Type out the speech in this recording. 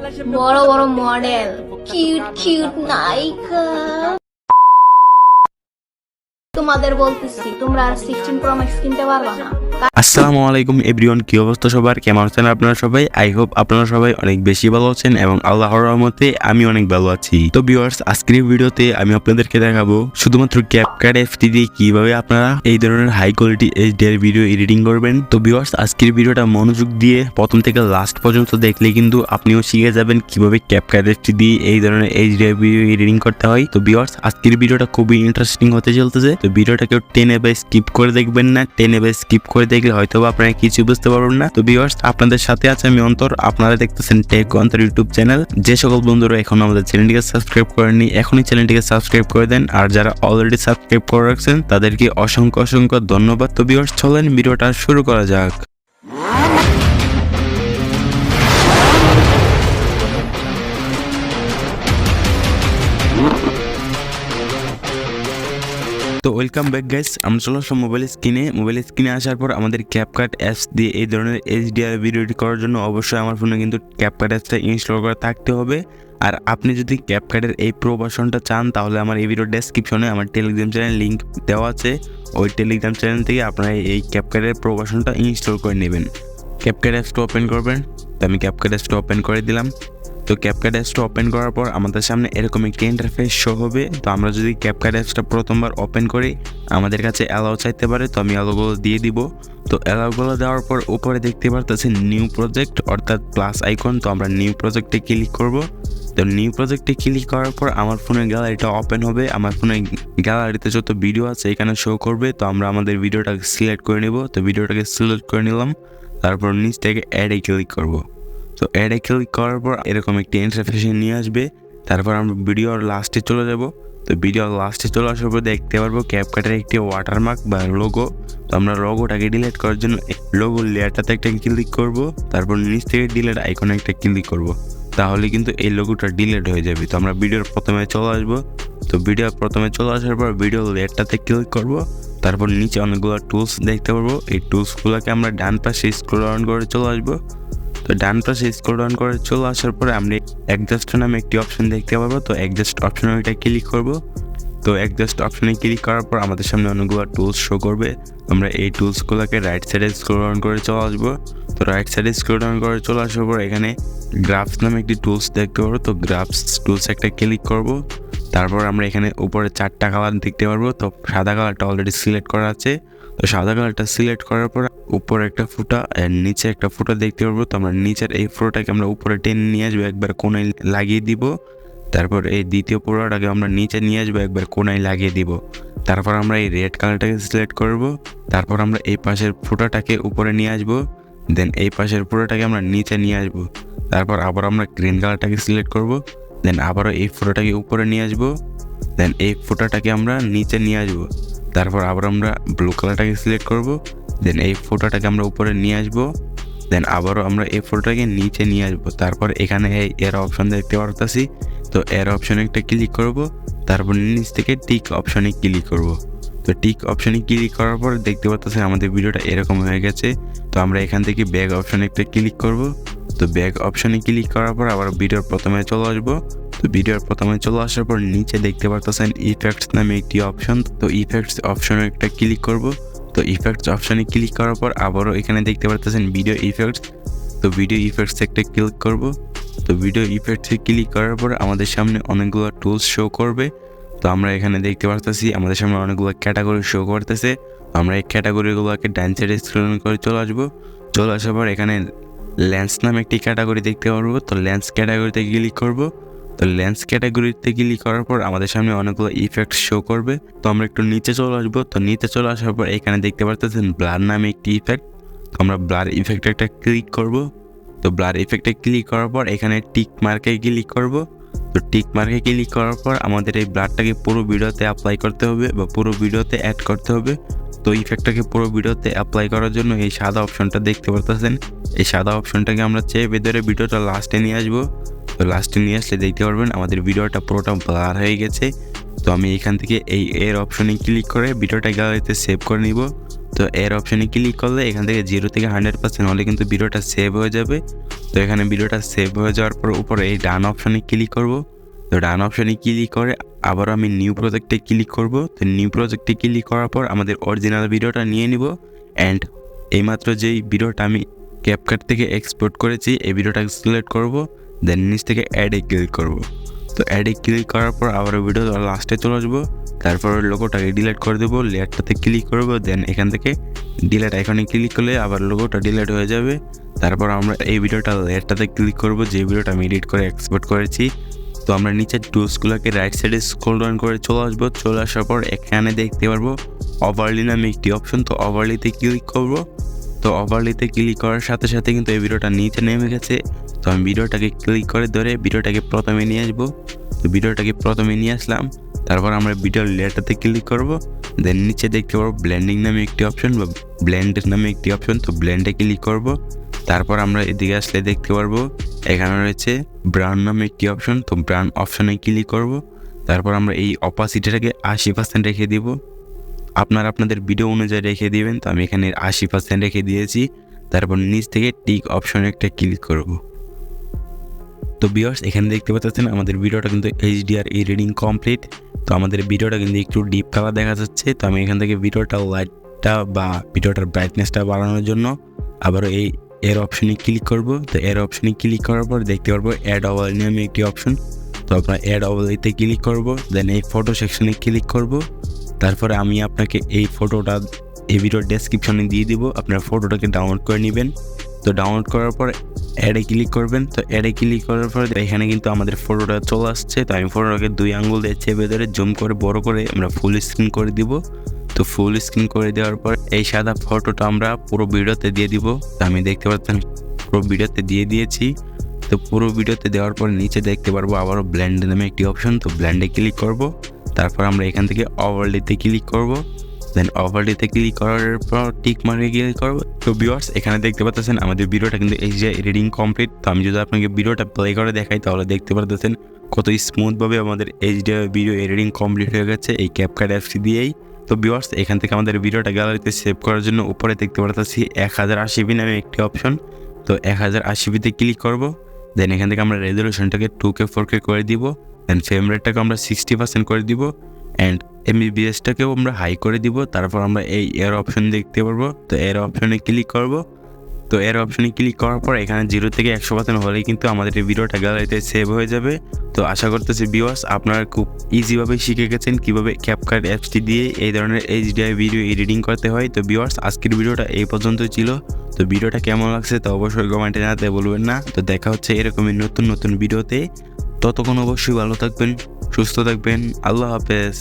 বড় বড় model, cute cute নায়িকা। তোমাদের বলতেছি তোমরা আর 16 প্রো ম্যাক্স কিনতে পারবা না। আসসালামু আলাইকুম এভরিওয়ান, কি অবস্থা সবার, কেমন আছেন আপনারা সবাই? আই হোপ আপনারা সবাই অনেক বেশি ভালো আছেন এবং আল্লাহর রহমতে আমি অনেক ভালো আছি। তো ভিউয়ার্স, আজকের ভিডিওতে আমি আপনাদেরকে দেখাবো শুধুমাত্র ক্যাপকাট অ্যাপটি দিয়ে কিভাবে আপনারা এই ধরনের high quality HDR video editing করবেন। তো ভিউয়ার্স, আজকের ভিডিওটা মনোযোগ দিয়ে প্রথম থেকে লাস্ট পর্যন্ত দেখলে কিন্তু আপনিও শিখে যাবেন কিভাবে ক্যাপকাট অ্যাপটি দিয়ে এই ধরনের এইচডিআর ভিডিও এডিটিং করতে হয়। তো ভিউয়ার্স, আজকের ভিডিওটা খুবই ইন্টারেস্টিং হতে চলতেছে। তো ভিডিওটা কেউ টেনে বা স্কিপ করে দেখবেন না, টেনে বা স্কিপ করে দেখলে হয়তো আপনারা কিছু বুঝতে পারবেন না। তো ভিউয়ার্স, আপনাদের সাথে আছে আমি অন্তর, আপনারা দেখতেছেন টেক অন্তর ইউটিউব চ্যানেল। যে সকল বন্ধুরা এখন আমাদের চ্যানেলটিকে সাবস্ক্রাইব করেননি, এখনই চ্যানেলটিকে সাবস্ক্রাইব করে দেন, আর যারা অলরেডি সাবস্ক্রাইব করে রাখছেন তাদেরকে অসংখ্য অসংখ্য ধন্যবাদ। তো ভিউয়ার্স, চলেন ভিডিওটা শুরু করা যাক। তো ওয়েলকাম ব্যাক গাইস, আমরা চলে আসলাম মোবাইল স্ক্রিনে আসার পর আমাদের ক্যাপকাট অ্যাপস দিয়ে এই ধরনের এইচডিআর ভিডিও এডিট করার জন্য অবশ্যই আমার ফোনে কিন্তু ক্যাপকাট অ্যাপসটা ইনস্টল করা থাকতে হবে। আর আপনি যদি ক্যাপকাটের এই প্রো ভার্সনটা চান তাহলে আমার এই ভিডিও ডেসক্রিপশনে আমার টেলিগ্রাম চ্যানেল লিঙ্ক দেওয়া আছে, ওই টেলিগ্রাম চ্যানেল থেকে আপনারা এই ক্যাপকাটের প্রো ভার্সনটা ইনস্টল করে নেবেন। ক্যাপকাট অ্যাপসটা ওপেন করবেন। তো আমি ক্যাপকাট অ্যাপসটা ওপেন করে দিলাম। তো ক্যাপকাট অ্যাপসটা ওপেন করার পর আমাদের সামনে এরকম একটি ইন্টারফেস শো হবে। তো আমরা যদি ক্যাপকাট অ্যাপসটা প্রথমবার ওপেন করি আমাদের কাছে অ্যালাউ চাইতে পারে, তো আমি অ্যালাউগুলো দিয়ে দিব। তো অ্যালাউগুলো দেওয়ার পর উপরে দেখতে পারতেছি নিউ প্রজেক্ট অর্থাৎ প্লাস আইকন। তো আমরা নিউ প্রজেক্টে ক্লিক করব। তো নিউ প্রজেক্টে ক্লিক করার পর আমার ফোনের গ্যালারিটা ওপেন হবে। আমার ফোনের গ্যালারিতে যত ভিডিও আছে এখানে শো করবে। তো আমরা আমাদের ভিডিওটাকে সিলেক্ট করে নেব। তো ভিডিওটাকে সিলেক্ট করে নিলাম, তারপর নিচ থেকে অ্যাডে ক্লিক করব। তো অ্যাডে ক্লিক করার পর এরকম একটি ইন্টারফেসে নিয়ে আসবে। তারপর আমরা ভিডিওর লাস্টে চলে যাব। তো ভিডিওর লাস্টে চলে আসার পর দেখতে পারবো ক্যাপকাটের একটি ওয়াটারমার্ক বা লোগো। তো আমরা লোগোটাকে ডিলিট করার জন্য লোগো লেয়ারটাতে একটা ক্লিক করব, তারপর নিচ থেকে ডিলিট আইকনে একটা ক্লিক করব, তাহলে কিন্তু এই লোগোটা ডিলিট হয়ে যাবে। তো আমরা ভিডিওর প্রথমে চলে আসবো। তো ভিডিওর প্রথমে চলে আসার পর ভিডিও লেয়ারটাতে ক্লিক করব, তারপর নিচে অনেকগুলো টুলস দেখতে পারবো। এই টুলসগুলোকে আমরা ডান পাশে স্ক্রল ডাউন করে চলে আসবো। তো ডান পাশে স্ক্রল ডাউন করে চলে আসার পরে আমরা অ্যাডজাস্ট নামে একটি অপশন দেখতে পাবো। তো অ্যাডজাস্ট অপশনে এটা ক্লিক করব। তো অ্যাডজাস্ট অপশনে ক্লিক করার পর আমাদের সামনে অনেকগুলো টুলস শো করবে। আমরা এই টুলসগুলোকে রাইট সাইডে স্ক্রল ডাউন করে চলে আসবো। তো রাইট সাইডে স্ক্রল ডাউন করে চলে আসার পর এখানে গ্রাফস নামে একটি টুলস দেখতে পারবো। তো গ্রাফস টুলস একটা ক্লিক করব। তারপর আমরা এখানে উপরে 4টা কালার দেখতে পারবো। তো সাদা কালারটা অলরেডি সিলেক্ট করা আছে। তো সাদা কালারটা সিলেক্ট করার পর উপরে একটা ফুটা আর নিচে একটা ফুটা দেখতে পারবো। তো আমরা নিচের এই ফুটাটাকে আমরা উপরে টেনে নিয়ে আসবো, একবার কোনায় লাগিয়ে দিব। তারপর এই দ্বিতীয় ফুটাটাকে আমরা নিচে নিয়ে আসবো, একবার কোনায় লাগিয়ে দিব। তারপর আমরা এই রেড কালারটাকে সিলেক্ট করব। তারপর আমরা এই পাশের ফুটাটাকে উপরে নিয়ে আসবো, দেন এই পাশের ফুটাটাকে আমরা নিচে নিয়ে আসবো। তারপর আবার আমরা গ্রিন কালারটাকে সিলেক্ট করব, দেন আবারও এই ফুটাটাকে উপরে নিয়ে আসবো, দেন এই ফুটাটাকে আমরা নিচে নিয়ে আসবো। তারপর আবার আমরা ব্লু কালারটাকে সিলেক্ট করব, দেন এই ফটোটাকে আমরা উপরে নিয়ে আসবো, দেন আবারও আমরা এই ফটোটাকে নিচে নিয়ে আসবো। তারপর এখানে এই এর অপশন দেখতে পারতেছি। তো এর অপশনে একটা ক্লিক করব, তারপর নিচ থেকে টিক অপশনে ক্লিক করব। তো টিক অপশনে ক্লিক করার পর দেখতে পারতেছি আমাদের ভিডিওটা এরকম হয়ে গেছে। তো আমরা এখান থেকে ব্যাক অপশনে একটা ক্লিক করব। তো ব্যাক অপশনে ক্লিক করার পর আবার ভিডিওর প্রথমে চলে আসবো। তো ভিডিওর প্রথমে চলে আসার পর নিচে দেখতে পারতেছেন ইফেক্টস নামে একটি অপশন। তো ইফেক্টস অপশনে একটা ক্লিক করব। তো ইফেক্টস অপশনে ক্লিক করার পর আবারও এখানে দেখতে পারতেছেন ভিডিও ইফেক্টস। তো ভিডিও ইফেক্টস একটা ক্লিক করব। তো ভিডিও ইফেক্টসে ক্লিক করার পর আমাদের সামনে অনেকগুলো টুলস শো করবে। তো আমরা এখানে দেখতে পারতেছি আমাদের সামনে অনেকগুলো ক্যাটাগরি শো করতেছে। আমরা এই ক্যাটাগরিগুলোকে ডান সাইডে স্ক্রল করে চলে আসবো। চলে আসার পর এখানে লেন্স নামে একটি ক্যাটাগরি দেখতে পারবো। তো লেন্স ক্যাটাগরিতে ক্লিক করব। তো লেন্স ক্যাটাগরিতে ক্লিক করার পর আমাদের সামনে অনেকগুলো ইফেক্ট শো করবে। তো আমরা একটু নিচে চলে আসবো। তো নিচে চলে আসার পর এখানে দেখতে পারতেছেন ব্লার নামে একটি ইফেক্ট। তো আমরা ব্লার ইফেক্টে একটা ক্লিক করব। তো ব্লার ইফেক্টে ক্লিক করার পর এখানে টিক মার্কে ক্লিক করব। তো টিক মার্কে ক্লিক করার পর আমাদের এই ব্লারটাকে পুরো ভিডিওতে অ্যাপ্লাই করতে হবে বা পুরো ভিডিওতে অ্যাড করতে হবে। তো ইফেক্টটাকে পুরো ভিডিওতে অ্যাপ্লাই করার জন্য এই সাদা অপশনটা দেখতে পারতেছেন, এই সাদা অপশনটাকে আমরা চেপে ধরে ভিডিওটা লাস্টে নিয়ে আসবো। তো লাস্টে নিয়ে আসলে দেখতে পারবেন আমাদের ভিডিওটা পুরোটা ব্লার হয়ে গেছে। তো আমি এখান থেকে এই এর অপশনে ক্লিক করে ভিডিওটা গ্যালারিতে সেভ করে নিব। তো এর অপশনে ক্লিক করলে এখান থেকে 0 থেকে 100% হলে কিন্তু ভিডিওটা সেভ হয়ে যাবে। তো এখানে ভিডিওটা সেভ হয়ে যাওয়ার পর উপরে এই ডান অপশানে ক্লিক করব। তো ডান অপশানে ক্লিক করে আবারও আমি নিউ প্রজেক্টে ক্লিক করব। তো নিউ প্রজেক্টে ক্লিক করার পর আমাদের অরিজিনাল ভিডিওটা নিয়ে নিব অ্যান্ড এইমাত্র যেই ভিডিওটা আমি ক্যাপকাট থেকে এক্সপোর্ট করেছি এই ভিডিওটাকে সিলেক্ট করব, দেন নিচ থেকে অ্যাডে ক্লিক করব। তো অ্যাডে ক্লিক করার পর আবার ভিডিও লাস্টে চলে আসবো, তারপর লোগোটাকে ডিলিট করে দেবো, লেয়ারটাতে ক্লিক করব, দেন এখান থেকে ডিলিট আইকনে ক্লিক করলে আবার লোগোটা ডিলিট হয়ে যাবে। তারপর আমরা এই ভিডিওটা লেয়ারটাতে ক্লিক করব যে ভিডিওটা আমি এডিট করে এক্সপোর্ট করেছি। তো আমরা নিচের টুলসগুলোকে রাইট সাইডে স্ক্রল ডাউন করে চলে আসবো। চলে আসার পর এখানে দেখতে পারবো ওভারলি নামে একটি অপশন, তো ওভারলিতে ক্লিক করব। তো ওভারলিতে ক্লিক করার সাথে সাথে কিন্তু এই ভিডিওটা নিচে নেমে গেছে। তো আমি ভিডিওটাকে ক্লিক করে ধরে ভিডিওটাকে প্রথমে নিয়ে আসবো। তো ভিডিওটাকে প্রথমে নিয়ে আসলাম, তারপর আমরা ভিডিওর লেয়ারটাতে ক্লিক করব, দেন নিচে দেখতে পারবো ব্লেন্ডিং নামে একটি অপশন বা ব্লেন্ড নামে একটি অপশন। তো ব্লেন্ডে ক্লিক করব। তারপর আমরা এদিকে আসলে দেখতে পারবো এখানে রয়েছে ব্রাউন নামে একটি অপশন। তো ব্রাউন অপশনে ক্লিক করব। তারপর আমরা এই অপাসিটিটাকে 80% রেখে দিব। আপনারা আপনাদের ভিডিও অনুযায়ী রেখে দিবেন। তো আমি এখানে 80% রেখে দিয়েছি। তারপর নিচ থেকে টিক অপশনে একটা ক্লিক করব। তো ভিউয়ার্স এখানে দেখতে পাচ্ছেন আমাদের ভিডিওটা কিন্তু HDR রিডিং কমপ্লিট। তো আমাদের ভিডিওটা কিন্তু একটু ডিপ কালার দেখা যাচ্ছে। তো আমি এখান থেকে ভিডিওটা লাইটটা বা ভিডিওটার ব্রাইটনেসটা বাড়ানোর জন্য আবারও এই এর অপশনে ক্লিক করব। তো এর অপশনে ক্লিক করার পর দেখতে পারবো অ্যাড ওভারলি নামে একটি অপশন। তো আপনার অ্যাড ওভারলিতে ক্লিক করব, দেন এই ফটো সেকশনে ক্লিক করব। তারপরে আমি আপনাকে এই ফটোটা এই ভিডিওর ডেসক্রিপশনে দিয়ে দিব, আপনার ফটোটাকে ডাউনলোড করে নেবেন। তো ডাউনলোড করার পর অ্যাডে ক্লিক করবেন। তো অ্যাডে ক্লিক করার পর এখানে কিন্তু আমাদের ফটোটা চলে আসছে। তো আমি ফটোটাকে 2 আঙ্গুল দিয়ে চেপে ধরে জুম করে বড় করে আমরা ফুল স্ক্রিন করে দিব। তো ফুল স্ক্রিন করে দেওয়ার পর এই সাদা ফটোটা আমরা পুরো ভিডিওতে দিয়ে দিব। তো আমি দেখতে পাচ্ছেন পুরো ভিডিওতে দিয়ে দিয়েছি। তো পুরো ভিডিওতে দেওয়ার পর নিচে দেখতে পারবো আবারও ব্লেন্ড নামে একটি অপশন। তো ব্লেন্ডে ক্লিক করব। তারপর আমরা এখান থেকে ওভারলিতে ক্লিক করব, দেন ওভারলিতে ক্লিক করার পর টিক মার্কে ক্লিক করব। তো ভিউয়ার্স এখানে দেখতে পাচ্ছেন আমাদের ভিডিওটা কিন্তু HDR রিডিং কমপ্লিট। তো আমি যদি আপনাকে ভিডিওটা প্লে করে দেখাই তাহলে দেখতে পাচ্ছেন কত স্মুথভাবে আমাদের HDR ভিডিও এডিটিং কমপ্লিট হয়ে গেছে এই ক্যাপকাট অ্যাপসটি দিয়েই। তো ভিউয়ার্স এখান থেকে আমাদের ভিডিওটা গ্যালারিতে সেভ করার জন্য উপরে দেখতে পাচ্ছি 1080p নামে একটি অপশন। তো 1080pতে ক্লিক করব, দেন এখান থেকে আমরা রেজলিউশনটাকে 2K 4K করে দিব, দেন ফ্রেম রেটটাকে আমরা 60% করে দিব অ্যান্ড MBPSটাকেও আমরা হাই করে দিব। তারপর আমরা এই এর অপশন দেখতে পারবো। তো এর অপশনে ক্লিক করব। তো এর অপশনে ক্লিক করার পর এখানে 0 থেকে 100% হলেই কিন্তু আমাদের এই ভিডিওটা গ্যালারিতে সেভ হয়ে যাবে। তো আশা করতেছি ভিউয়ার্স আপনারা খুব ইজিভাবে শিখে গেছেন কীভাবে ক্যাপকাট অ্যাপসটি দিয়ে এই ধরনের HDR ভিডিও এডিটিং করতে হয়। তো ভিউয়ার্স আজকের ভিডিওটা এই পর্যন্তই ছিল। তো ভিডিওটা কেমন লাগছে তো অবশ্যই কমেন্টে জানাতে বলবেন না। তো দেখা হচ্ছে এরকমই নতুন নতুন ভিডিওতে। ততক্ষণ অবশ্যই ভালো থাকবেন, সুস্থ থাকবেন। আল্লাহ হাফেজ।